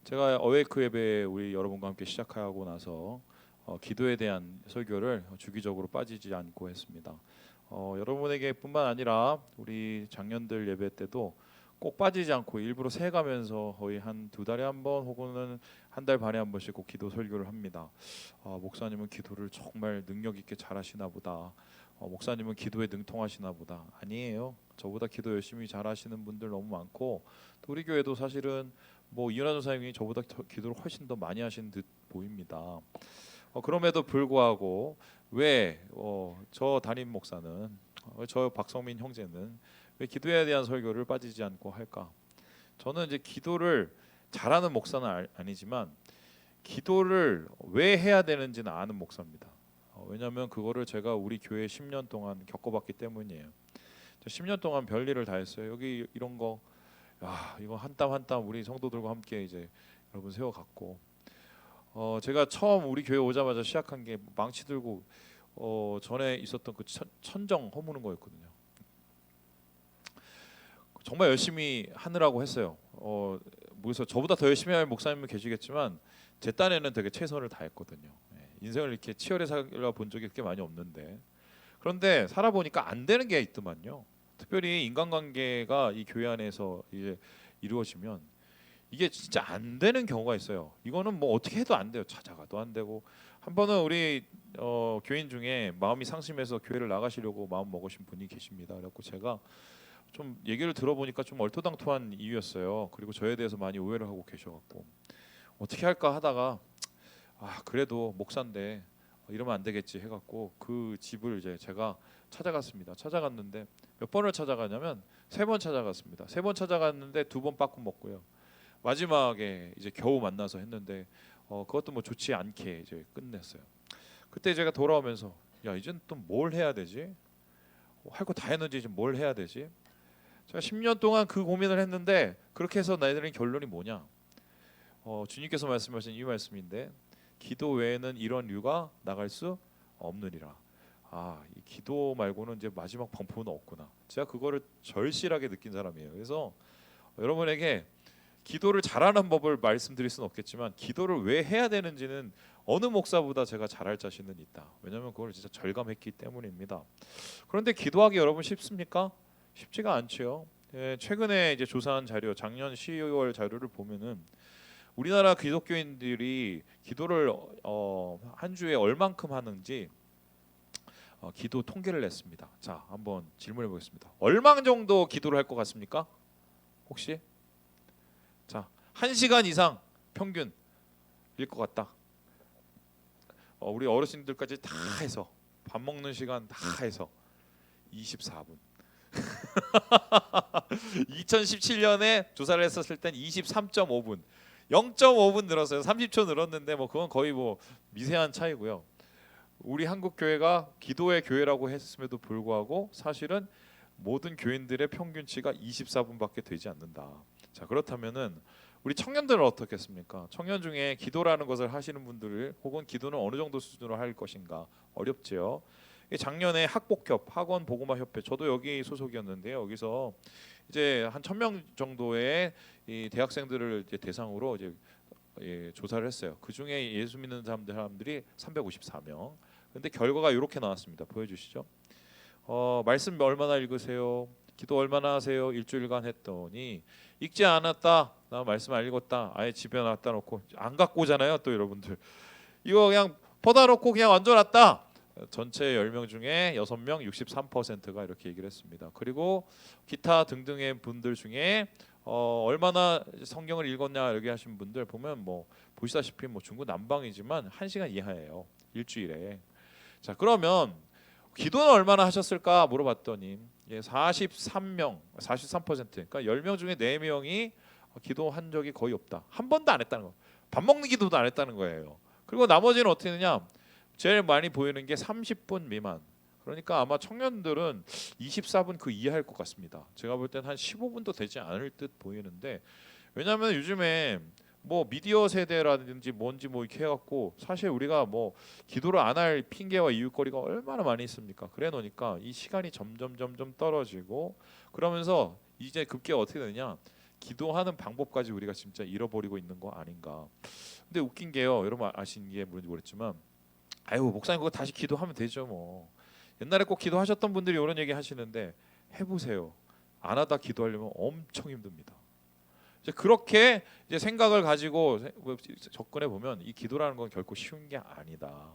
제가 어웨이크 예배 우리 여러분과 함께 시작하고 나서 기도에 대한 설교를 주기적으로 빠지지 않고 했습니다. 여러분에게뿐만 아니라 우리 장년들 예배 때도 꼭 빠지지 않고 일부러 새가면서 거의 한 두 달에 한 번 혹은 한 달 반에 한 번씩 꼭 기도 설교를 합니다. 목사님은 기도를 정말 능력 있게 잘하시나 보다. 목사님은 기도에 능통하시나 보다. 아니에요. 저보다 기도 열심히 잘하시는 분들 너무 많고, 또 우리 교회도 사실은 뭐 이현아 전사님이 저보다 기도를 훨씬 더 많이 하신 듯 보입니다. 그럼에도 불구하고 왜 저 담임 목사는 저 박성민 형제는 왜 기도에 대한 설교를 빠지지 않고 할까? 저는 이제 기도를 잘하는 목사는 아니지만 기도를 왜 해야 되는지는 아는 목사입니다. 왜냐하면 그거를 제가 우리 교회 10년 동안 겪어봤기 때문이에요. 10년 동안 별일을 다 했어요. 여기 이런 거, 이거 한 땀 한 땀 우리 성도들과 함께 이제 여러분 세워갔고, 제가 처음 우리 교회 오자마자 시작한 게 망치 들고 전에 있었던 그 천정 허무는 거였거든요. 정말 열심히 하느라고 했어요. 그래서 저보다 더 열심히 할 목사님은 계시겠지만 제 딴에는 되게 최선을 다했거든요. 인생을 이렇게 치열히 살아본 적이 그렇게 많이 없는데, 그런데 살아보니까 안 되는 게 있더만요. 특별히 인간관계가 이 교회 안에서 이제 이루어지면 이게 진짜 안 되는 경우가 있어요. 이거는 뭐 어떻게 해도 안 돼요. 찾아가도 안 되고. 한 번은 우리 교인 중에 마음이 상심해서 교회를 나가시려고 마음 먹으신 분이 계십니다. 그래갖고 제가 좀 얘기를 들어보니까 좀 얼토당토한 이유였어요. 그리고 저에 대해서 많이 오해를 하고 계셔갖고 어떻게 할까 하다가 그래도 목사인데 이러면 안 되겠지 해갖고 그 집을 이제 제가 찾아갔습니다. 찾아갔는데 몇 번을 찾아가냐면 3번 찾아갔습니다. 3번 찾아갔는데 2번 빠꾸 먹고요. 마지막에 이제 겨우 만나서 했는데 그것도 뭐 좋지 않게 이제 끝냈어요. 그때 제가 돌아오면서 야, 이젠 또 뭘 해야 되지? 할 거 다 했는지 이제 뭘 해야 되지? 제가 10년 동안 그 고민을 했는데 그렇게 해서 내리는 결론이 뭐냐? 주님께서 말씀하신 이 말씀인데, 기도 외에는 이런 류가 나갈 수 없느니라. 이 기도 말고는 이제 마지막 방법은 없구나. 제가 그거를 절실하게 느낀 사람이에요. 그래서 여러분에게 기도를 잘하는 법을 말씀드릴 수는 없겠지만 기도를 왜 해야 되는지는 어느 목사보다 제가 잘할 자신은 있다. 왜냐하면 그걸 진짜 절감했기 때문입니다. 그런데 기도하기 여러분 쉽습니까? 쉽지가 않죠. 최근에 이제 조사한 자료, 작년 12월 자료를 보면은 우리나라 기독교인들이 기도를 한 주에 얼만큼 하는지 기도 통계를 냈습니다. 자, 한번 질문해 보겠습니다. 얼마 정도 기도를 할 것 같습니까? 혹시? 자, 1시간 이상 평균일 것 같다. 우리 어르신들까지 다 해서 밥 먹는 시간 다 해서 24분. 2017년에 조사를 했었을 땐 23.5분, 0.5분 늘었어요. 30초 늘었는데 뭐 그건 거의 뭐 미세한 차이고요. 우리 한국 교회가 기도의 교회라고 했음에도 불구하고 사실은 모든 교인들의 평균치가 24분밖에 되지 않는다. 자, 그렇다면은 우리 청년들은 어떻겠습니까? 청년 중에 기도라는 것을 하시는 분들을, 혹은 기도는 어느 정도 수준으로 할 것인가, 어렵지요. 작년에 학복협, 학원 보고마 협회, 저도 여기 소속이었는데요. 여기서 이제 한 1,000명 정도의 이 대학생들을 이제 대상으로 이제 조사를 했어요. 그 중에 예수 믿는 사람들이 354명. 근데 결과가 이렇게 나왔습니다. 보여주시죠. 말씀 얼마나 읽으세요? 기도 얼마나 하세요? 일주일간 했더니 읽지 않았다. 나 말씀 안 읽었다. 아예 집에 놨다 놓고 안 갖고 오잖아요. 또 여러분들 이거 그냥 퍼다 놓고 그냥 얹어놨다. 전체 10명 중에 6명 63%가 이렇게 얘기를 했습니다. 그리고 기타 등등의 분들 중에 얼마나 성경을 읽었냐 이렇게 하신 분들 보면 뭐 보시다시피 뭐 중구난방이지만 1시간 이하예요. 일주일에. 자, 그러면 기도는 얼마나 하셨을까 물어봤더니 43명, 43%, 그러니까 10명 중에 4명이 기도한 적이 거의 없다. 한 번도 안 했다는 거. 밥 먹는 기도도 안 했다는 거예요. 그리고 나머지는 어떻게 되냐? 제일 많이 보이는 게 30분 미만. 그러니까 아마 청년들은 24분 그 이하일 것 같습니다. 제가 볼 땐 한 15분도 되지 않을 듯 보이는데, 왜냐하면 요즘에 뭐 미디어 세대라든지 뭔지 뭐 이렇게 해갖고 사실 우리가 뭐 기도를 안 할 핑계와 이유거리가 얼마나 많이 있습니까? 그래 놓으니까 이 시간이 점점 떨어지고, 그러면서 이제 급기야 어떻게 되냐? 기도하는 방법까지 우리가 진짜 잃어버리고 있는 거 아닌가. 근데 웃긴 게요, 여러분 아시는 게 뭔지 모르겠지만, 아유 목사님 그거 다시 기도하면 되죠 뭐. 옛날에 꼭 기도하셨던 분들이 이런 얘기 하시는데 해보세요. 안 하다 기도하려면 엄청 힘듭니다. 이제 그렇게 이제 생각을 가지고 접근해 보면 이 기도라는 건 결코 쉬운 게 아니다.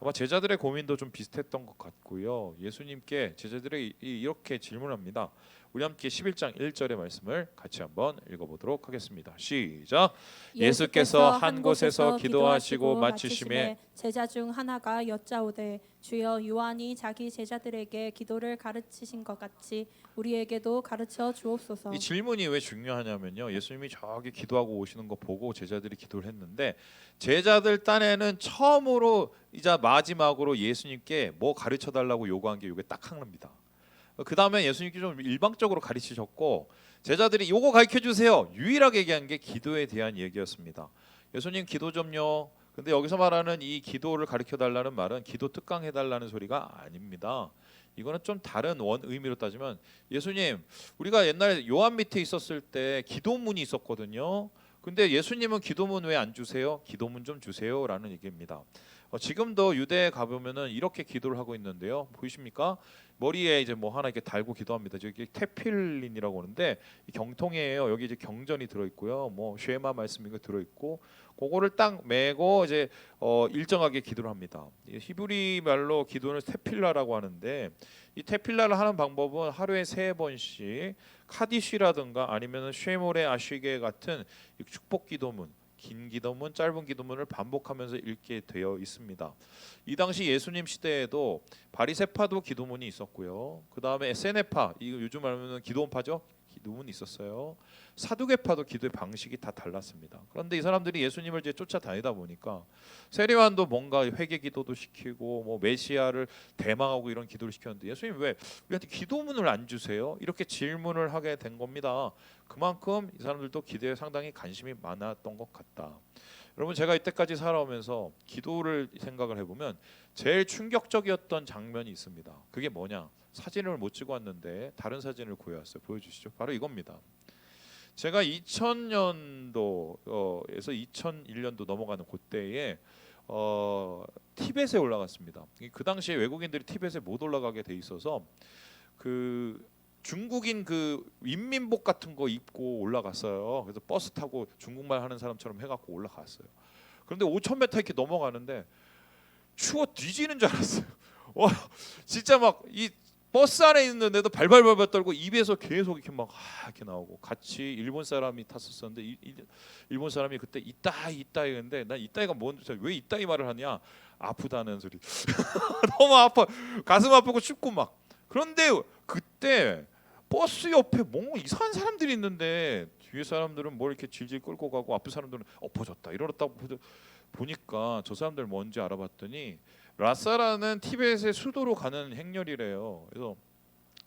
아마 제자들의 고민도 좀 비슷했던 것 같고요. 예수님께 제자들이 이렇게 질문합니다. 우리 함께 11장 1절의 말씀을 같이 한번 읽어보도록 하겠습니다. 시작. 예수께서 한 곳에서 기도하시고 마치심에 제자 중 하나가 여짜오되 주여 요한이 자기 제자들에게 기도를 가르치신 것 같이 우리에게도 가르쳐 주옵소서. 이 질문이 왜 중요하냐면요, 예수님이 저기 기도하고 오시는 거 보고 제자들이 기도를 했는데 제자들 딴에는 처음으로 이자 마지막으로 예수님께 뭐 가르쳐 달라고 요구한 게 이게 딱 하나입니다. 그 다음에 예수님께 좀 일방적으로 가르치셨고 제자들이 요거 가르쳐 주세요 유일하게 얘기한 게 기도에 대한 얘기였습니다. 예수님 기도 좀요. 근데 여기서 말하는 이 기도를 가르쳐 달라는 말은 기도 특강 해달라는 소리가 아닙니다. 이거는 좀 다른 의미로 따지면 예수님 우리가 옛날에 요한 밑에 있었을 때 기도문이 있었거든요. 근데 예수님은 기도문 왜 안 주세요? 기도문 좀 주세요라는 얘기입니다. 지금도 유대에 가보면은 이렇게 기도를 하고 있는데요. 보이십니까? 머리에 이제 뭐 하나 이렇게 달고 기도합니다. 저기 테필린이라고 하는데 경통이에요. 여기 이제 경전이 들어 있고요. 뭐 쉐마 말씀 이거 들어 있고 그거를 딱 메고 이제 일정하게 기도를 합니다. 히브리 말로 기도는 테필라라고 하는데 이 테필라를 하는 방법은 하루에 3번씩 카디쉬라든가 아니면은 쉐모레 아쉬게 같은 축복 기도문, 긴 기도문, 짧은 기도문을 반복하면서 읽게 되어 있습니다. 이 당시 예수님 시대에도 바리새파도 기도문이 있었고요. 그 다음에 에세네파, 이거 요즘 말하면 기도원파죠. 기도문이 있었어요. 사두개파도 기도의 방식이 다 달랐습니다. 그런데 이 사람들이 예수님을 이제 쫓아다니다 보니까 세례요한도 뭔가 회개 기도도 시키고 뭐 메시아를 대망하고 이런 기도를 시켰는데 예수님 왜 우리한테 기도문을 안 주세요? 이렇게 질문을 하게 된 겁니다. 그만큼 이 사람들도 기도에 상당히 관심이 많았던 것 같다. 여러분 제가 이때까지 살아오면서 기도를 생각을 해보면 제일 충격적이었던 장면이 있습니다. 그게 뭐냐? 사진을 못 찍어 왔는데 다른 사진을 구해왔어요. 보여주시죠. 바로 이겁니다. 제가 2000년도에서 2001년도 넘어가는 그때에 티벳에 올라갔습니다. 그 당시에 외국인들이 티벳에 못 올라가게 돼 있어서 그 중국인 그 인민복 같은 거 입고 올라갔어요. 그래서 버스 타고 중국말 하는 사람처럼 해갖고 올라갔어요. 그런데 5,000m 이렇게 넘어가는데 추워 뒤지는 줄 알았어요. 진짜 막 이 버스 안에 있는데도 발발발발 떨고 입에서 계속 이렇게 막 이렇게 나오고 같이 일본 사람이 탔었었는데 일본 사람이 그때 이따이 했는데 난 이따이가 뭔지 왜 이따이 말을 하냐 아프다는 소리 너무 아파 가슴 아프고 춥고 막 그런데 그때 버스 옆에 뭔가 이상한 사람들이 있는데 뒤에 사람들은 뭘 이렇게 질질 끌고 가고 앞에 사람들은 엎어졌다 이러다고 보니까 저 사람들 뭔지 알아봤더니 라사라는 티벳의 수도로 가는 행렬이래요. 그래서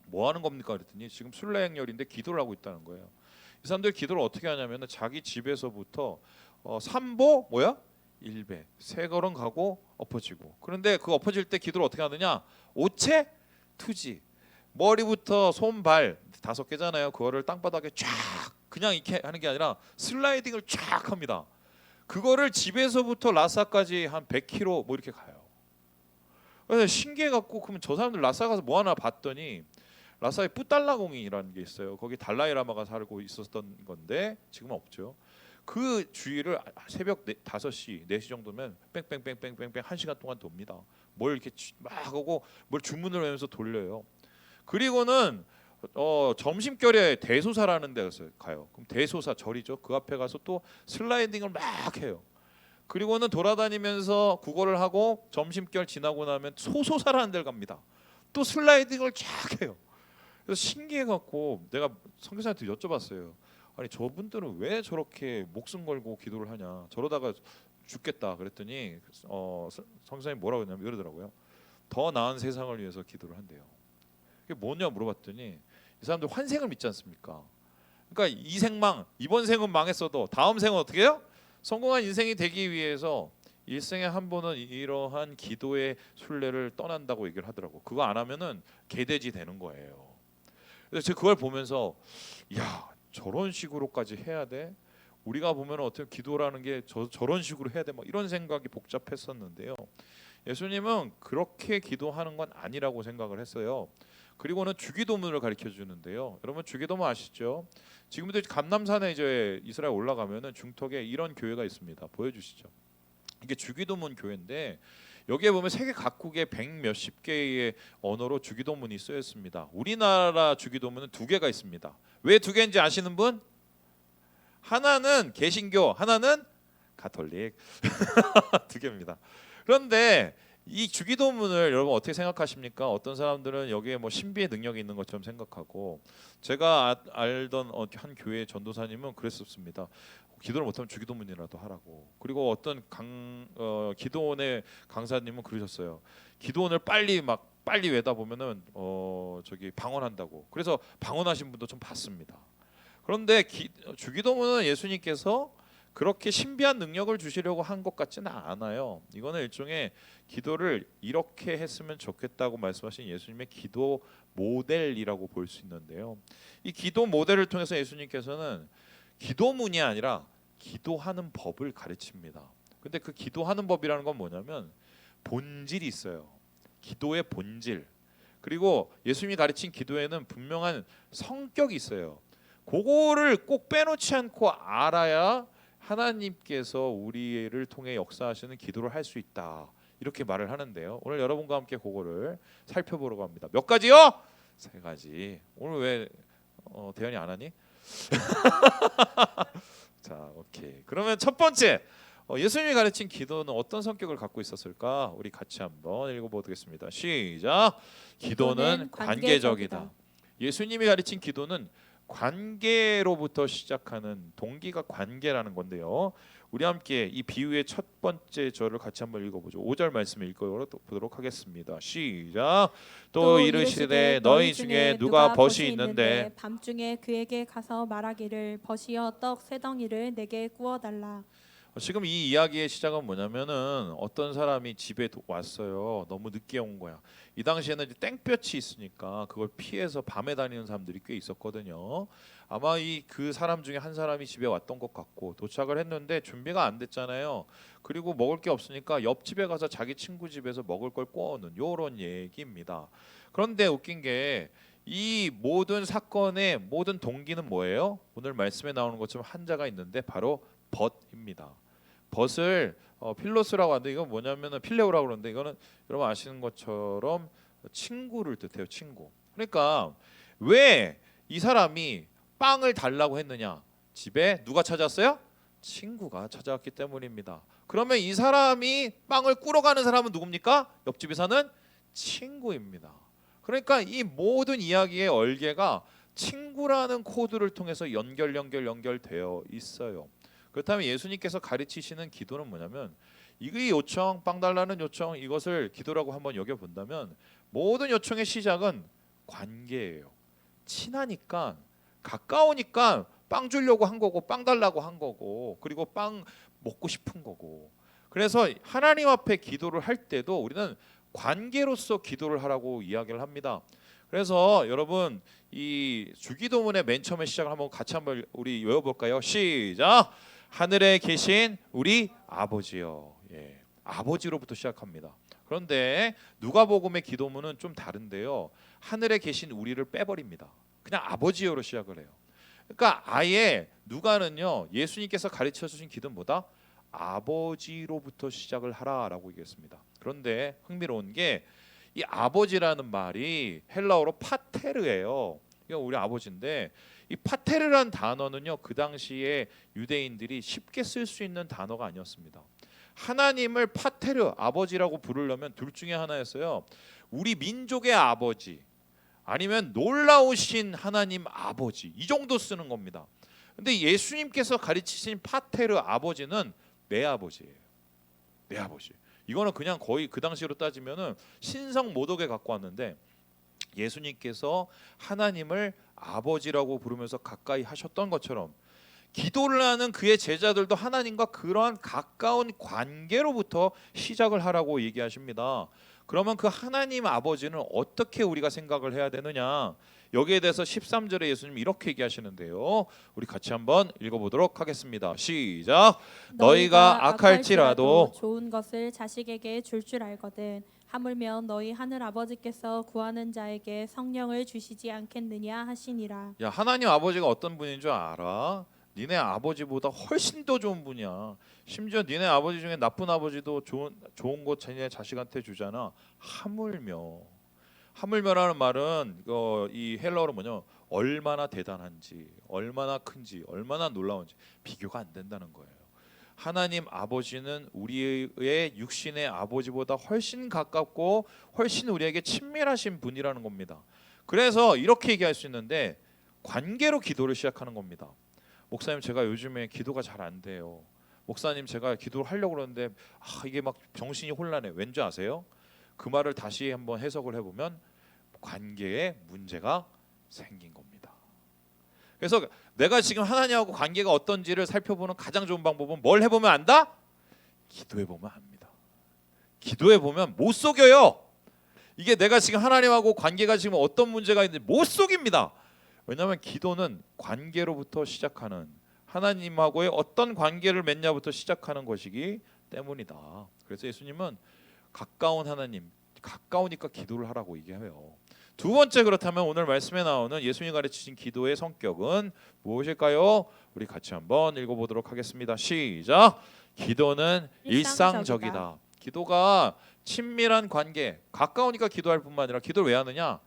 뭐 하는 겁니까 그랬더니 지금 순례 행렬인데 기도를 하고 있다는 거예요. 이 사람들 기도를 어떻게 하냐면 자기 집에서부터 3보 뭐야? 1배 3걸음 가고 엎어지고 그런데 그 엎어질 때 기도를 어떻게 하느냐? 오체 투지 머리부터 손발 5개잖아요. 그거를 땅바닥에 쫙 그냥 이렇게 하는 게 아니라 슬라이딩을 쫙 합니다. 그거를 집에서부터 라사까지 한 100km 뭐 이렇게 가요. 그래서 신기해갖고 그러면 저 사람들 라사 가서 뭐 하나 봤더니 라사에 뿌달라궁이라는 게 있어요. 거기 달라이라마가 살고 있었던 건데 지금은 없죠. 그 주위를 새벽 5시, 4시 정도면 뺑뺑뺑뺑뺑뺑 1시간 동안 돕니다. 뭘 이렇게 막 하고 뭘 주문을 하면서 돌려요. 그리고는 점심결에 대소사라는 데 가요. 그럼 대소사 절이죠. 그 앞에 가서 또 슬라이딩을 막 해요. 그리고는 돌아다니면서 구걸을 하고 점심결 지나고 나면 소소사라는 데를 갑니다. 또 슬라이딩을 쫙 해요. 그래서 신기해갖고 내가 선교사한테 여쭤봤어요. 아니 저분들은 왜 저렇게 목숨 걸고 기도를 하냐. 저러다가 죽겠다 그랬더니 선교사님이 뭐라고 했냐면 이러더라고요. 더 나은 세상을 위해서 기도를 한대요. 그게 뭐냐 물어봤더니 이 사람들 환생을 믿지 않습니까? 그러니까 이 생망 이번 생은 망했어도 다음 생은 어떻게 해요? 성공한 인생이 되기 위해서 일생에 한 번은 이러한 기도의 순례를 떠난다고 얘기를 하더라고. 그거 안 하면은 개돼지 되는 거예요. 그래서 제가 그걸 보면서 야, 저 저런 식으로까지 해야 돼? 우리가 보면 어떻게 기도라는 게 저런 식으로 해야 돼? 뭐 이런 생각이 복잡했었는데요. 예수님은 그렇게 기도하는 건 아니라고 생각을 했어요. 그리고는 주기도문을 가르쳐 주는데요. 여러분 주기도문 아시죠? 지금도 감람산에 이제 이스라엘 올라가면은 중턱에 이런 교회가 있습니다. 보여주시죠. 이게 주기도문 교회인데 여기에 보면 세계 각국의 100몇십 개의 언어로 주기도문이 쓰여 있습니다. 우리나라 주기도문은 2개가 있습니다. 왜 2개인지 아시는 분? 하나는 개신교, 하나는 가톨릭. 2개입니다. 그런데 이 주기도문을 여러분 어떻게 생각하십니까? 어떤 사람들은 여기에 뭐 신비의 능력이 있는 것처럼 생각하고, 제가 알던 한 교회 전도사님은 그랬었습니다. 기도를 못하면 주기도문이라도 하라고. 그리고 어떤 기도원의 강사님은 그러셨어요. 기도원을 빨리 외다 보면은 저기 방언한다고. 그래서 방언하신 분도 좀 봤습니다. 그런데 주기도문은 예수님께서 그렇게 신비한 능력을 주시려고 한 것 같지는 않아요. 이거는 일종의 기도를 이렇게 했으면 좋겠다고 말씀하신 예수님의 기도 모델이라고 볼 수 있는데요. 이 기도 모델을 통해서 예수님께서는 기도문이 아니라 기도하는 법을 가르칩니다. 근데 그 기도하는 법이라는 건 뭐냐면 본질이 있어요. 기도의 본질. 그리고 예수님이 가르친 기도에는 분명한 성격이 있어요. 그거를 꼭 빼놓지 않고 알아야 하나님께서 우리를 통해 역사하시는 기도를 할 수 있다. 이렇게 말을 하는데요. 오늘 여러분과 함께 그거를 살펴보려고 합니다. 몇 가지요? 3가지. 오늘 왜 대현이 안 하니? 자, 오케이. 그러면 첫 번째, 예수님이 가르친 기도는 어떤 성격을 갖고 있었을까? 우리 같이 한번 읽어보겠습니다. 시작. 기도는 관계적이다. 예수님이 가르친 기도는 관계로부터 시작하는, 동기가 관계라는 건데요. 우리 함께 이 비유의 첫 번째 절을 같이 한번 읽어보죠. 5절 말씀을 읽어보도록 하겠습니다. 시작. 또 이르시되 너희 중에 누가 벗이 있는데 밤중에 그에게 가서 말하기를 벗이여 떡 3덩이를 내게 구워달라. 지금 이 이야기의 시작은 뭐냐면은 어떤 사람이 집에 왔어요. 너무 늦게 온 거야. 이 당시에는 이제 땡볕이 있으니까 그걸 피해서 밤에 다니는 사람들이 꽤 있었거든요. 아마 그 사람 중에 한 사람이 집에 왔던 것 같고, 도착을 했는데 준비가 안 됐잖아요. 그리고 먹을 게 없으니까 옆집에 가서 자기 친구 집에서 먹을 걸 구워오는 요런 얘기입니다. 그런데 웃긴 게 이 모든 사건의 모든 동기는 뭐예요? 오늘 말씀에 나오는 것처럼 한자가 있는데 바로 벗입니다. 벗을 필로스라고 하는데 이건 뭐냐면은 필레오라고 그러는데 이거는 여러분 아시는 것처럼 친구를 뜻해요. 친구. 그러니까 왜 이 사람이 빵을 달라고 했느냐? 집에 누가 찾았어요? 친구가 찾아왔기 때문입니다. 그러면 이 사람이 빵을 꾸러 가는 사람은 누굽니까? 옆집에 사는 친구입니다. 그러니까 이 모든 이야기의 얼개가 친구라는 코드를 통해서 연결되어 있어요. 그렇다면 예수님께서 가르치시는 기도는 뭐냐면, 이 요청, 빵 달라는 요청, 이것을 기도라고 한번 여겨본다면 모든 요청의 시작은 관계예요. 친하니까, 가까우니까 빵 주려고 한 거고, 빵 달라고 한 거고, 그리고 빵 먹고 싶은 거고. 그래서 하나님 앞에 기도를 할 때도 우리는 관계로서 기도를 하라고 이야기를 합니다. 그래서 여러분 이 주기도문의 맨 처음에 시작을 한번 같이 한번 우리 외워볼까요? 시작. 하늘에 계신 우리 아버지요. 예, 아버지로부터 시작합니다. 그런데 누가복음의 기도문은 좀 다른데요. 하늘에 계신 우리를 빼버립니다. 그냥 아버지요로 시작을 해요. 그러니까 아예 누가는요, 예수님께서 가르쳐 주신 기도는 뭐다? 아버지로부터 시작을 하라라고 얘기했습니다. 그런데 흥미로운 게 이 아버지라는 말이 헬라어로 파테르예요. 이거 우리 아버지인데, 이 파테르라는 단어는요, 그 당시에 유대인들이 쉽게 쓸 수 있는 단어가 아니었습니다. 하나님을 파테르, 아버지라고 부르려면 둘 중에 하나였어요. 우리 민족의 아버지, 아니면 놀라우신 하나님 아버지, 이 정도 쓰는 겁니다. 근데 예수님께서 가르치신 파테르, 아버지는 내 아버지예요. 내 아버지. 이거는 그냥 거의 그 당시로 따지면은 신성 모독에 갖고 왔는데, 예수님께서 하나님을 아버지라고 부르면서 가까이 하셨던 것처럼 기도를 하는 그의 제자들도 하나님과 그러한 가까운 관계로부터 시작을 하라고 얘기하십니다. 그러면 그 하나님 아버지는 어떻게 우리가 생각을 해야 되느냐? 여기에 대해서 13절에 예수님 이렇게 얘기하시는데요. 우리 같이 한번 읽어보도록 하겠습니다. 시작. 너희가 악할지라도 좋은 것을 자식에게 줄 줄 알거든 하물며 너희 하늘 아버지께서 구하는 자에게 성령을 주시지 않겠느냐 하시니라. 야, 하나님 아버지가 어떤 분인 줄 알아? 니네 아버지보다 훨씬 더 좋은 분이야. 심지어 니네 아버지 중에 나쁜 아버지도 좋은 거 자기네 자식한테 주잖아. 하물며라는 말은 이 헬라어로 뭐냐? 얼마나 대단한지, 얼마나 큰지, 얼마나 놀라운지 비교가 안 된다는 거예요. 하나님 아버지는 우리의 육신의 아버지보다 훨씬 가깝고 훨씬 우리에게 친밀하신 분이라는 겁니다. 그래서 이렇게 얘기할 수 있는데 관계로 기도를 시작하는 겁니다. 목사님, 제가 요즘에 기도가 잘 안 돼요. 목사님, 제가 기도를 하려고 그러는데 이게 막 정신이 혼란해. 왠지 아세요? 그 말을 다시 한번 해석을 해보면 관계에 문제가 생긴 겁니다. 그래서 내가 지금 하나님하고 관계가 어떤지를 살펴보는 가장 좋은 방법은 뭘 해보면 안다? 기도해보면 압니다. 기도해보면 못 속여요. 이게 내가 지금 하나님하고 관계가 지금 어떤 문제가 있는지 못 속입니다. 왜냐하면 기도는 관계로부터 시작하는, 하나님하고의 어떤 관계를 맺냐부터 시작하는 것이기 때문이다. 그래서 예수님은 가까운 하나님, 가까우니까 기도를 하라고 얘기해요. 두 번째, 그렇다면 오늘 말씀에 나오는 예수님이 가르치신 기도의 성격은 무엇일까요? 우리 같이 한번 읽어보도록 하겠습니다. 시작. 기도는 일상적이다. 기도가 친밀한 관계, 가까우니까 기도할 뿐만 아니라 기도를 왜 하느냐?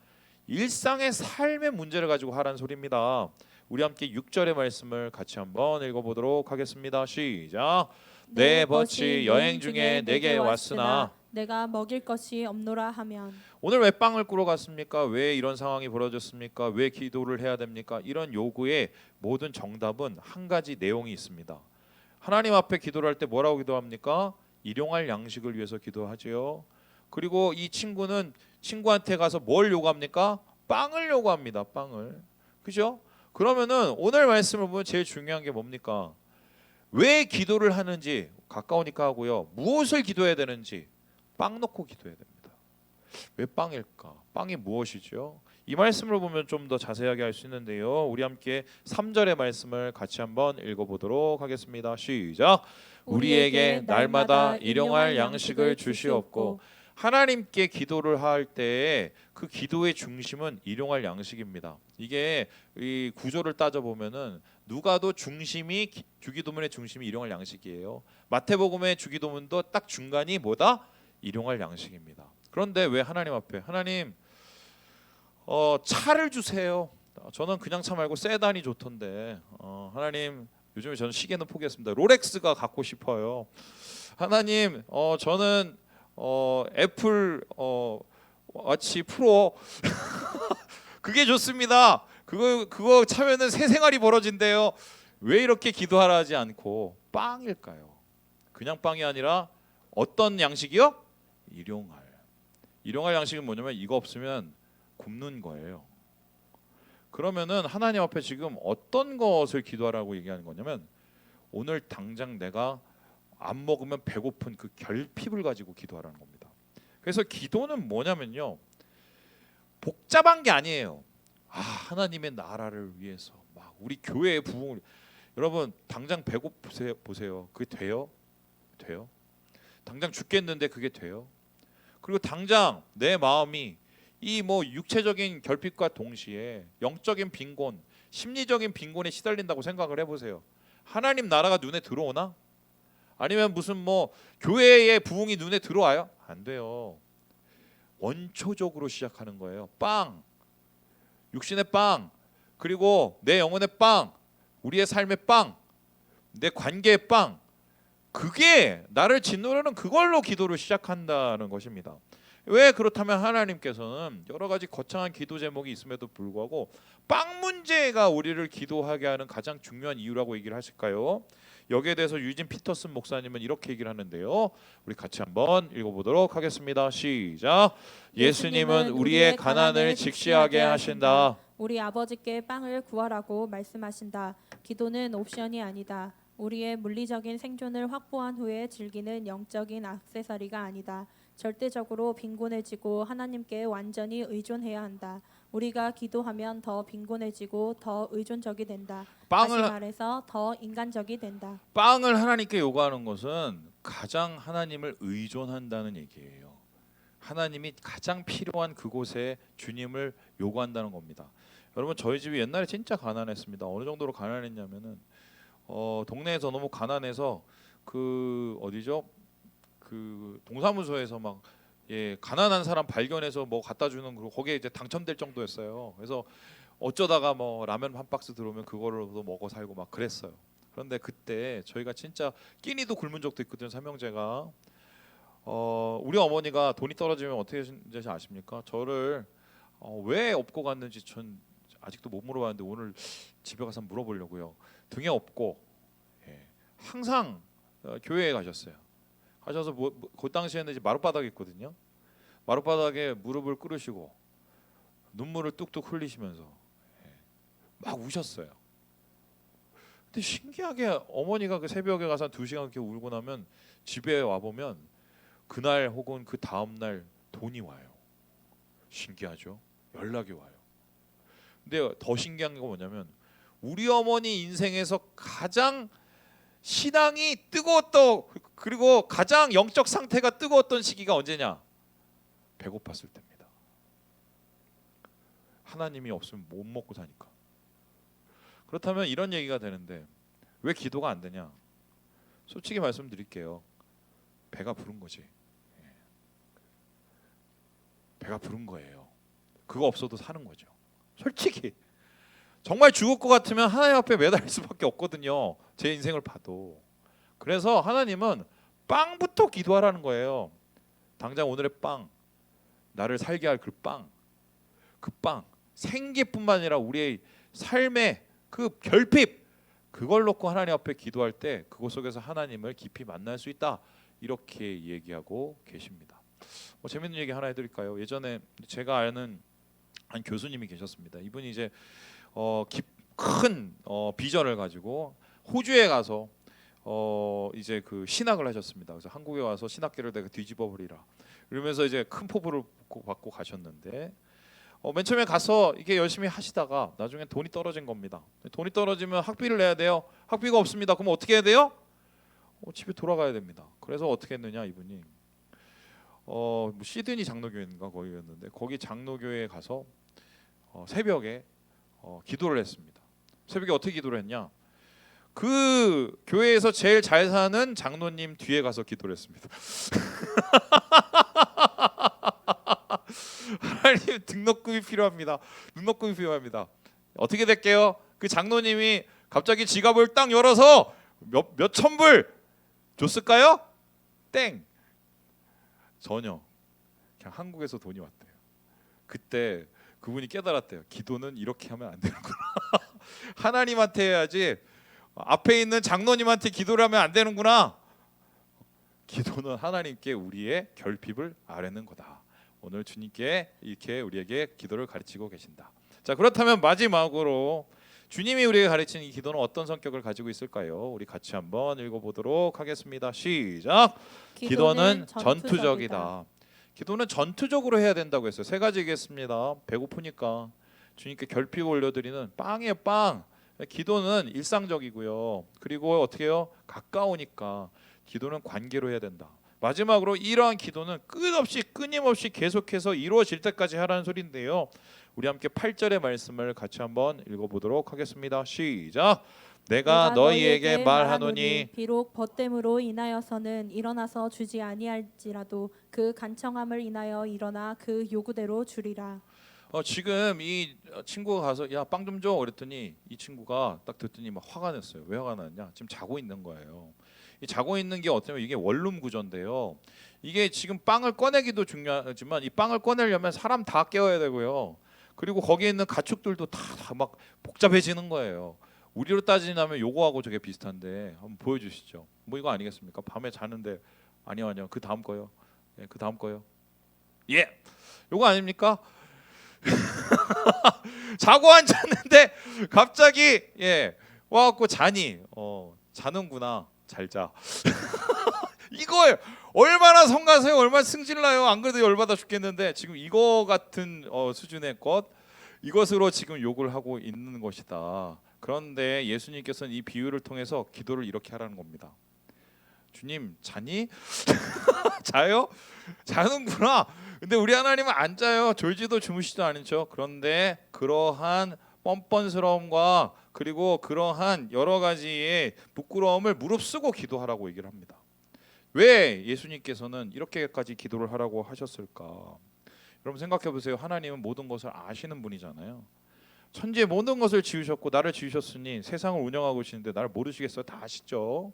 일상의 삶의 문제를 가지고 하라는 소리입니다. 우리 함께 6절의 말씀을 같이 한번 읽어보도록 하겠습니다. 시작. 내 벗이 여행 중에 내게 왔으나 내가 먹일 것이 없노라 하면. 오늘 왜 빵을 꾸러 갔습니까? 왜 이런 상황이 벌어졌습니까? 왜 기도를 해야 됩니까? 이런 요구의 모든 정답은 한 가지 내용이 있습니다. 하나님 앞에 기도를 할 때 뭐라고 기도합니까? 일용할 양식을 위해서 기도하지요. 그리고 이 친구는 친구한테 가서 뭘 요구합니까? 빵을 요구합니다. 빵을. 그죠? 그러면은 오늘 말씀을 보면 제일 중요한 게 뭡니까? 왜 기도를 하는지 가까우니까 하고요. 무엇을 기도해야 되는지 빵 놓고 기도해야 됩니다. 왜 빵일까? 빵이 무엇이죠? 이 말씀을 보면 좀 더 자세하게 알 수 있는데요. 우리 함께 3절의 말씀을 같이 한번 읽어보도록 하겠습니다. 시작. 우리에게 날마다 일용할 양식을 주시옵고. 하나님께 기도를 할 때 그 기도의 중심은 일용할 양식입니다. 이게 이 구조를 따져 보면은 누가도 중심이 주기도문의 중심이 일용할 양식이에요. 마태복음의 주기도문도 딱 중간이 뭐다? 일용할 양식입니다. 그런데 왜 하나님 앞에 하나님 차를 주세요. 저는 그냥 차 말고 세단이 좋던데 하나님 요즘에 저는 시계는 포기했습니다. 롤렉스가 갖고 싶어요. 하나님 저는 애플 워치 프로 그게 좋습니다. 그거 차면은 새 생활이 벌어진대요. 왜 이렇게 기도하라 하지 않고 빵일까요? 그냥 빵이 아니라 어떤 양식이요? 일용할 양식은 뭐냐면 이거 없으면 굶는 거예요. 그러면은 하나님 앞에 지금 어떤 것을 기도하라고 얘기하는 거냐면 오늘 당장 내가 안 먹으면 배고픈 그 결핍을 가지고 기도하라는 겁니다. 그래서 기도는 뭐냐면요, 복잡한 게 아니에요. 하나님의 나라를 위해서 막 우리 교회의 부흥을, 여러분 당장 배고프세요 보세요. 그게 돼요? 당장 죽겠는데 그게 돼요? 그리고 당장 내 마음이 이 육체적인 결핍과 동시에 영적인 빈곤, 심리적인 빈곤에 시달린다고 생각을 해보세요. 하나님 나라가 눈에 들어오나? 아니면 무슨 교회의 부흥이 눈에 들어와요? 안 돼요. 원초적으로 시작하는 거예요. 빵, 육신의 빵, 그리고 내 영혼의 빵, 우리의 삶의 빵, 내 관계의 빵, 그게 나를 짓누르는 그걸로 기도를 시작한다는 것입니다. 왜 그렇다면 하나님께서는 여러 가지 거창한 기도 제목이 있음에도 불구하고 빵 문제가 우리를 기도하게 하는 가장 중요한 이유라고 얘기를 하실까요? 여기에 대해서 유진 피터슨 목사님은 이렇게 얘기를 하는데요. 우리 같이 한번 읽어보도록 하겠습니다. 시작. 예수님은 우리의 가난을 직시하게 하신다. 우리 아버지께 빵을 구하라고 말씀하신다. 기도는 옵션이 아니다. 우리의 물리적인 생존을 확보한 후에 즐기는 영적인 액세서리가 아니다. 절대적으로 빈곤해지고 하나님께 완전히 의존해야 한다. 우리가 기도하면 더 빈곤해지고 더 의존적이 된다. 다시 빵을 말해서 더 인간적이 된다. 하나님께 요구하는 것은 가장 하나님을 의존한다는 얘기예요. 하나님이 가장 필요한 그곳에 주님을 요구한다는 겁니다. 여러분 저희 집이 옛날에 진짜 가난했습니다. 어느 정도로 가난했냐면은 동네에서 너무 가난해서 그 어디죠? 그 동사무소에서 막 가난한 사람 발견해서 뭐 갖다 주는 거 거기에 이제 당첨될 정도였어요. 그래서 어쩌다가 뭐 라면 한 박스 들어오면 그거로도 먹어 살고 막 그랬어요. 그런데 그때 저희가 진짜 끼니도 굶은 적도 있거든요. 삼형제가 우리 어머니가 돈이 떨어지면 어떻게 하시는지 아십니까? 저를 왜 업고 갔는지 전 아직도 못 물어봤는데 오늘 집에 가서 물어보려고요. 등에 업고 항상 교회에 가셨어요. 가셔서 그 당시에는 이제 마룻바닥이 있거든요. 마룻바닥에 무릎을 꿇으시고 눈물을 뚝뚝 흘리시면서 막 우셨어요. 근데 신기하게 어머니가 그 새벽에 가서 한 2시간 이렇게 울고 나면 집에 와 보면 그날 혹은 그 다음 날 돈이 와요. 신기하죠? 연락이 와요. 근데 더 신기한 게 뭐냐면 우리 어머니 인생에서 가장 신앙이 뜨거웠던 그리고 가장 영적 상태가 뜨거웠던 시기가 언제냐? 배고팠을 때입니다. 하나님이 없으면 못 먹고 사니까. 그렇다면 이런 얘기가 되는데 왜 기도가 안 되냐? 솔직히 말씀드릴게요. 배가 부른 거지. 배가 부른 거예요. 그거 없어도 사는 거죠. 솔직히 정말 죽을 것 같으면 하나님 앞에 매달릴 수밖에 없거든요. 제 인생을 봐도. 그래서 하나님은 빵부터 기도하라는 거예요. 당장 오늘의 빵, 나를 살게 할 그 빵, 그 빵, 생기뿐만 아니라 우리의 삶의 그 결핍, 그걸 놓고 하나님 앞에 기도할 때 그곳 속에서 하나님을 깊이 만날 수 있다. 이렇게 얘기하고 계십니다. 재밌는 얘기 하나 해드릴까요? 예전에 제가 아는 한 교수님이 계셨습니다. 이분이 이제 큰 비전을 가지고 호주에 가서 이제 그 신학을 하셨습니다. 그래서 한국에 와서 신학계를 내가 뒤집어 버리라. 이러면서 이제 큰 포부를 받고 가셨는데 맨 처음에 가서 이게 열심히 하시다가 나중에 돈이 떨어진 겁니다. 돈이 떨어지면 학비를 내야 돼요. 학비가 없습니다. 그럼 어떻게 해야 돼요? 집에 돌아가야 됩니다. 그래서 어떻게 했느냐 이분이 뭐 시드니 장로교회인가 거기였는데 거기 장로교회에 가서 새벽에 기도를 했습니다. 새벽에 어떻게 기도를 했냐? 그 교회에서 제일 잘 사는 장로님 뒤에 가서 기도를 했습니다. 하나님 등록금이 필요합니다. 등록금이 필요합니다. 어떻게 될게요? 그 장로님이 갑자기 지갑을 딱 열어서 몇 천불 줬을까요? 땡. 전혀. 그냥 한국에서 돈이 왔대요. 그때 그분이 깨달았대요. 기도는 이렇게 하면 안 되는구나. 하나님한테 해야지 앞에 있는 장로님한테 기도를 하면 안 되는구나. 기도는 하나님께 우리의 결핍을 아뢰는 거다. 오늘 주님께 이렇게 우리에게 기도를 가르치고 계신다. 자, 그렇다면 마지막으로 주님이 우리에게 가르치는 이 기도는 어떤 성격을 가지고 있을까요? 우리 같이 한번 읽어보도록 하겠습니다. 시작. 기도는 전투적이다. 기도는 전투적으로 해야 된다고 했어요. 3가지겠습니다. 배고프니까 주님께 결핍 올려드리는 빵이에요. 빵. 기도는 일상적이고요. 그리고 어떻게 해요? 가까우니까 기도는 관계로 해야 된다. 마지막으로 이러한 기도는 끝없이 끊임없이 계속해서 이루어질 때까지 하라는 소리인데요. 우리 함께 8절의 말씀을 같이 한번 읽어보도록 하겠습니다. 시작. 내가 너희에게 말하노니 비록 벗됨으로 인하여서는 일어나서 주지 아니할지라도 그 간청함을 인하여 일어나 그 요구대로 주리라. 지금 이 친구가 가서 야 빵 좀 줘 그랬더니 이 친구가 딱 듣더니 막 화가 났어요. 왜 화가 났냐? 지금 자고 있는 거예요. 이 자고 있는 게 어쩌면 이게 원룸 구조인데요. 이게 지금 빵을 꺼내기도 중요하지만 이 빵을 꺼내려면 사람 다 깨워야 되고요. 그리고 거기에 있는 가축들도 다 막 복잡해지는 거예요. 우리로 따지자면 요거하고 저게 비슷한데 한번 보여주시죠. 뭐 이거 아니겠습니까? 밤에 자는데 아니요 그 다음 거요. 그 다음 거요. 요거 아닙니까? 자고 앉았는데 갑자기 와갖고 자니 자는구나. 잘 자. 이거 얼마나 성가세요? 얼마나 승질나요? 안 그래도 열받아 죽겠는데 지금 이거 같은 수준의 것 이것으로 지금 욕을 하고 있는 것이다. 그런데 예수님께서는 이 비유를 통해서 기도를 이렇게 하라는 겁니다. 주님 자니? 자요? 자는구나. 근데 우리 하나님은 안 자요. 졸지도 주무시지도 않죠. 그런데 그러한 뻔뻔스러움과 그리고 그러한 여러 가지의 부끄러움을 무릅쓰고 기도하라고 얘기를 합니다. 왜 예수님께서는 이렇게까지 기도를 하라고 하셨을까? 여러분 생각해 보세요. 하나님은 모든 것을 아시는 분이잖아요. 천지의 모든 것을 지으셨고 나를 지으셨으니 세상을 운영하고 계시는데 나를 모르시겠어요? 다 아시죠.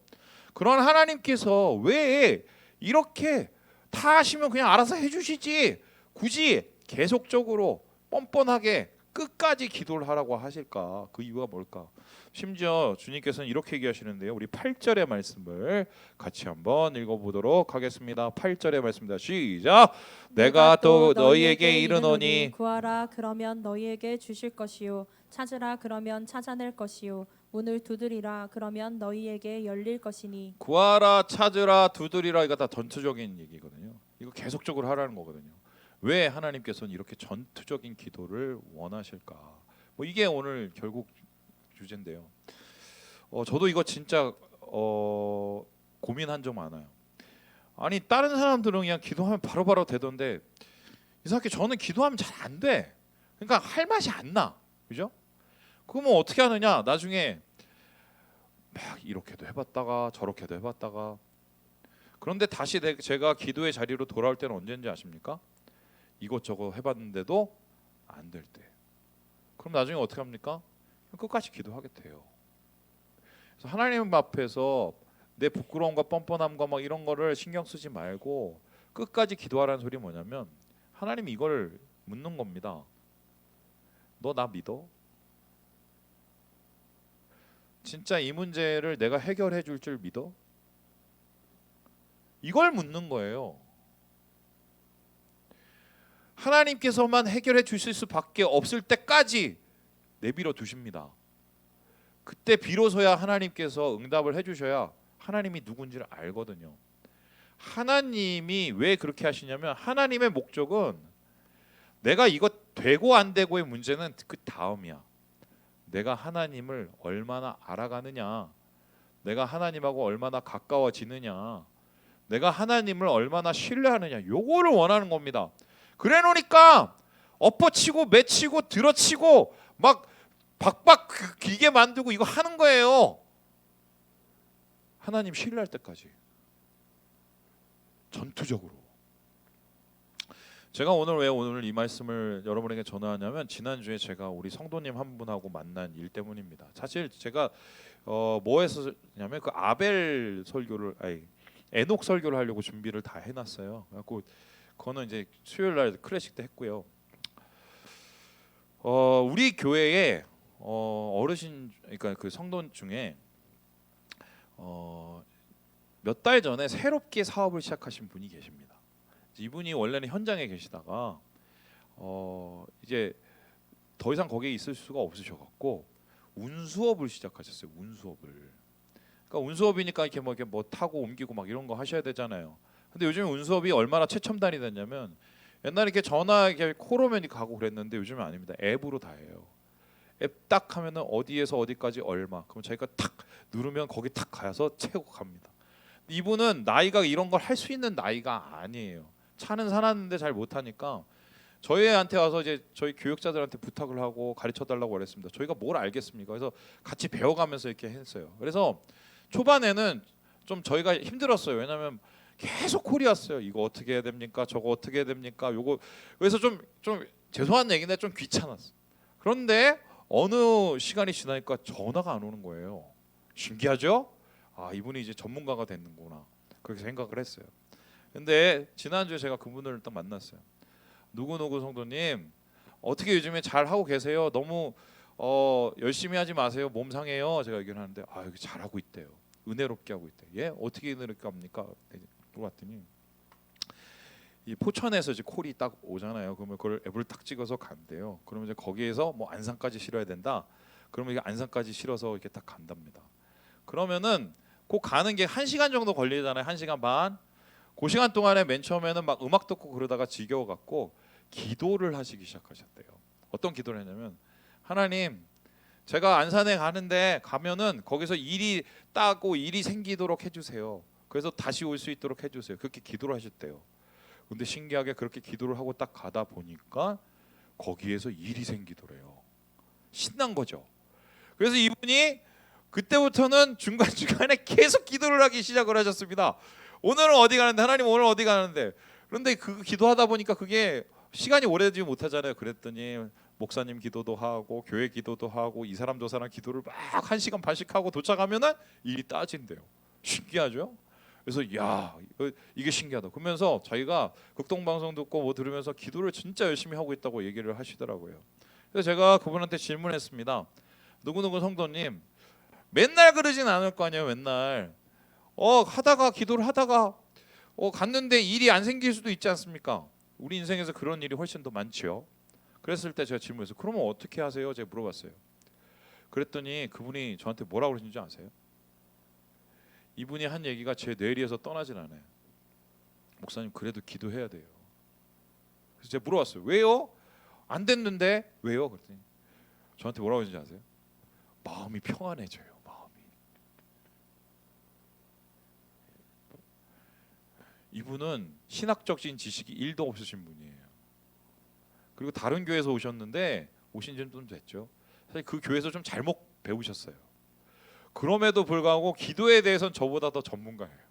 그런 하나님께서 왜 이렇게 다 하시면 그냥 알아서 해주시지 굳이 계속적으로 뻔뻔하게 끝까지 기도를 하라고 하실까? 그 이유가 뭘까? 심지어 주님께서는 이렇게 얘기하시는데요. 우리 8절의 말씀을 같이 한번 읽어보도록 하겠습니다. 8절의 말씀입니다. 시작. 내가 또 너희에게 이르노니 구하라 그러면 너희에게 주실 것이요 찾으라 그러면 찾아낼 것이요 문을 두드리라 그러면 너희에게 열릴 것이니. 구하라 찾으라 두드리라 이거 다 전투적인 얘기거든요. 이거 계속적으로 하라는 거거든요. 왜 하나님께서는 이렇게 전투적인 기도를 원하실까? 뭐 이게 오늘 결국 주제인데요. 저도 이거 진짜 고민한 적 많아요. 아니 다른 사람들은 그냥 기도하면 바로바로 되던데 이상하게 저는 기도하면 잘 안 돼. 그러니까 할 맛이 안 나. 그죠? 그러면 어떻게 하느냐? 나중에 막 이렇게도 해봤다가 저렇게도 해봤다가 그런데 다시 제가 기도의 자리로 돌아올 때는 언제인지 아십니까? 이것저것 해봤는데도 안 될 때. 그럼 나중에 어떻게 합니까? 끝까지 기도하게 돼요. 그래서 하나님 앞에서 내 부끄러움과 뻔뻔함과 막 이런 거를 신경 쓰지 말고 끝까지 기도하라는 소리 뭐냐면 하나님이 이걸 묻는 겁니다. 너 나 믿어? 진짜 이 문제를 내가 해결해 줄 줄 믿어? 이걸 묻는 거예요. 하나님께서만 해결해 주실 수밖에 없을 때까지 내버려 두십니다. 그때 비로소야 하나님께서 응답을 해주셔야 하나님이 누군지를 알거든요. 하나님이 왜 그렇게 하시냐면 하나님의 목적은 내가 이거 되고 안 되고의 문제는 그 다음이야. 내가 하나님을 얼마나 알아가느냐, 내가 하나님하고 얼마나 가까워지느냐, 내가 하나님을 얼마나 신뢰하느냐, 요거를 원하는 겁니다. 그래 놓으니까 엎어치고 매치고 들어치고 막 박박 기게 만들고 이거 하는 거예요. 하나님 신뢰할 때까지 전투적으로. 제가 왜 오늘 이 말씀을 여러분에게 전하냐면 지난주에 제가 우리 성도님 한 분하고 만난 일 때문입니다. 사실 제가 뭐 했었냐면 그 아벨 설교를 에녹 설교를 하려고 준비를 다 해놨어요. 그래갖고 그거는 이제 수요일 날 클래식 때 했고요. 우리 교회에 어르신 그러니까 그 성도 중에 몇 달 전에 새롭게 사업을 시작하신 분이 계십니다. 이분이 원래는 현장에 계시다가 이제 더 이상 거기에 있을 수가 없으셔갖고 운수업을 시작하셨어요. 운수업을. 그러니까 운수업이니까 이렇게 뭐 타고 옮기고 막 이런 거 하셔야 되잖아요. 근데 요즘 운수업이 얼마나 최첨단이 됐냐면 옛날에 이렇게 전화 이렇게 콜오면이 가고 그랬는데 요즘은 아닙니다. 앱으로 다 해요. 앱 딱 하면은 어디에서 어디까지 얼마. 그럼 자기가 탁 누르면 거기 탁 가서 채우고 갑니다. 이분은 나이가 이런 걸 할 수 있는 나이가 아니에요. 차는 사놨는데 잘 못하니까 저희한테 와서 이제 저희 교육자들한테 부탁을 하고 가르쳐 달라고 그랬습니다. 저희가 뭘 알겠습니까? 그래서 같이 배워가면서 이렇게 했어요. 그래서 초반에는 좀 저희가 힘들었어요. 왜냐하면 계속 콜이 왔어요. 이거 어떻게 해야 됩니까? 저거 어떻게 해야 됩니까? 요거 그래서 좀 죄송한 얘기인데 좀 귀찮았어. 그런데 어느 시간이 지나니까 전화가 안 오는 거예요. 신기하죠? 아 이분이 이제 전문가가 됐는구나 그렇게 생각을 했어요. 근데 지난주에 제가 그분을 딱 만났어요. 누구누구 성도님 어떻게 요즘에 잘 하고 계세요? 너무 열심히 하지 마세요. 몸 상해요. 제가 얘기를 하는데 여기 잘하고 있대요. 은혜롭게 하고 있대요. 예? 어떻게 은혜롭게 합니까? 물어봤더니 이 포천에서 이제 콜이 딱 오잖아요. 그러면 그걸 앱을 딱 찍어서 간대요. 그러면 이제 거기에서 뭐 안산까지 실어야 된다. 그러면 이게 안산까지 실어서 이렇게 딱 간답니다. 그러면은 그 가는 게 1시간 정도 걸리잖아요. 1시간 반. 그 시간 동안에 맨 처음에는 막 음악 듣고 그러다가 지겨워 갖고 기도를 하시기 시작하셨대요. 어떤 기도를 했냐면 하나님 제가 안산에 가는데 가면은 거기서 일이 따고 일이 생기도록 해주세요. 그래서 다시 올 수 있도록 해주세요. 그렇게 기도를 하셨대요. 근데 신기하게 그렇게 기도를 하고 딱 가다 보니까 거기에서 일이 생기더래요. 신난 거죠. 그래서 이분이 그때부터는 중간중간에 계속 기도를 하기 시작을 하셨습니다. 오늘은 어디 가는데 하나님 오늘 어디 가는데 그런데 그 기도하다 보니까 그게 시간이 오래되지 못하잖아요. 그랬더니 목사님 기도도 하고 교회 기도도 하고 이 사람 저 사람 기도를 막 1시간 반씩 하고 도착하면은 일이 따진대요. 신기하죠? 그래서 야 이게 신기하다. 그러면서 자기가 극동방송 듣고 뭐 들으면서 기도를 진짜 열심히 하고 있다고 얘기를 하시더라고요. 그래서 제가 그분한테 질문했습니다. 누구누구 성도님 맨날 그러진 않을 거 아니에요. 맨날 하다가 기도를 하다가 갔는데 일이 안 생길 수도 있지 않습니까? 우리 인생에서 그런 일이 훨씬 더 많죠. 그랬을 때 제가 질문해서 그러면 어떻게 하세요? 제가 물어봤어요. 그랬더니 그분이 저한테 뭐라고 그러신지 아세요? 이분이 한 얘기가 제 뇌리에서 떠나질 않아요. 목사님 그래도 기도해야 돼요. 그래서 제가 물어봤어요. 왜요? 안 됐는데 왜요? 그랬더니 저한테 뭐라고 하는지 아세요? 마음이 평안해져요. 마음이. 이분은 신학적인 지식이 1도 없으신 분이에요. 그리고 다른 교회에서 오셨는데 오신 지는 좀 됐죠. 사실 그 교회에서 좀 잘못 배우셨어요. 그럼에도 불구하고 기도에 대해서는 저보다 더 전문가예요.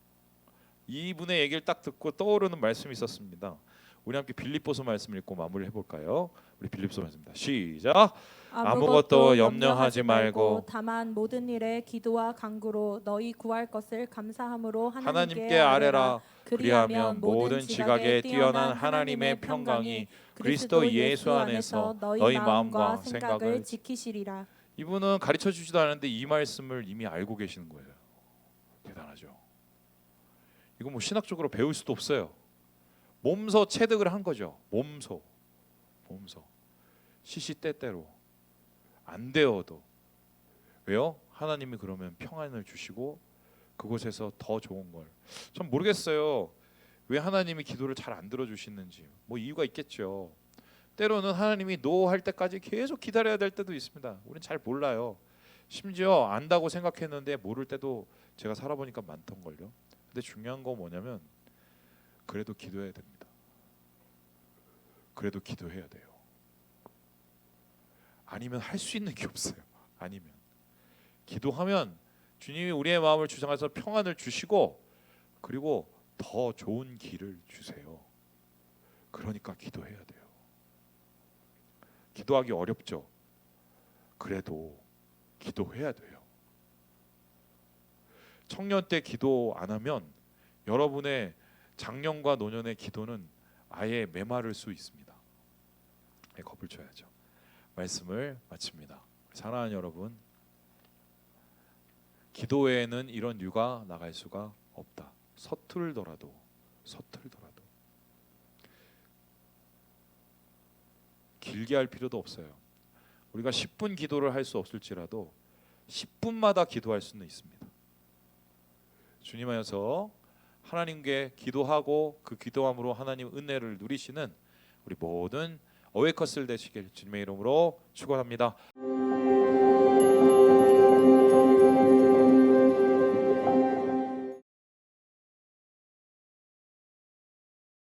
이분의 얘기를 딱 듣고 떠오르는 말씀이 있었습니다. 우리 함께 빌립보서 말씀을 읽고 마무리를 해볼까요? 우리 빌립보서 말씀입니다. 시작. 아무것도 염려하지 말고 다만 모든 일에 기도와 간구로 너희 구할 것을 감사함으로 하나님께 아뢰라. 그리하면 모든 지각에 뛰어난 하나님의 평강이 그리스도 예수 안에서 너희 마음과 생각을 지키시리라. 이분은 가르쳐 주지도 않았는데 이 말씀을 이미 알고 계시는 거예요. 대단하죠. 이거 뭐 신학적으로 배울 수도 없어요. 몸소 체득을 한 거죠. 몸소 시시때때로 안 되어도 왜요? 하나님이 그러면 평안을 주시고 그곳에서 더 좋은 걸 전 모르겠어요. 왜 하나님이 기도를 잘 안 들어주시는지 뭐 이유가 있겠죠. 때로는 하나님이 노 할 때까지 계속 기다려야 될 때도 있습니다. 우리는 잘 몰라요. 심지어 안다고 생각했는데 모를 때도 제가 살아보니까 많던 걸요. 근데 중요한 거 뭐냐면 그래도 기도해야 됩니다. 그래도 기도해야 돼요. 아니면 할 수 있는 게 없어요. 아니면 기도하면 주님이 우리의 마음을 주장해서 평안을 주시고 그리고 더 좋은 길을 주세요. 그러니까 기도해야 돼요. 기도하기 어렵죠. 그래도 기도해야 돼요. 청년 때 기도 안 하면 여러분의 장년과 노년의 기도는 아예 메마를 수 있습니다. 겁을 줘야죠. 말씀을 마칩니다. 사랑하는 여러분, 기도 외에는 이런 유가 나갈 수가 없다. 서툴더라도 길게 할 필요도 없어요. 우리가 10분 기도를 할 수 없을지라도 10분마다 기도할 수는 있습니다. 주님 안에서 하나님께 기도하고 그 기도함으로 하나님 은혜를 누리시는 우리 모든 어웨이커스 되시길 주님의 이름으로 축원합니다.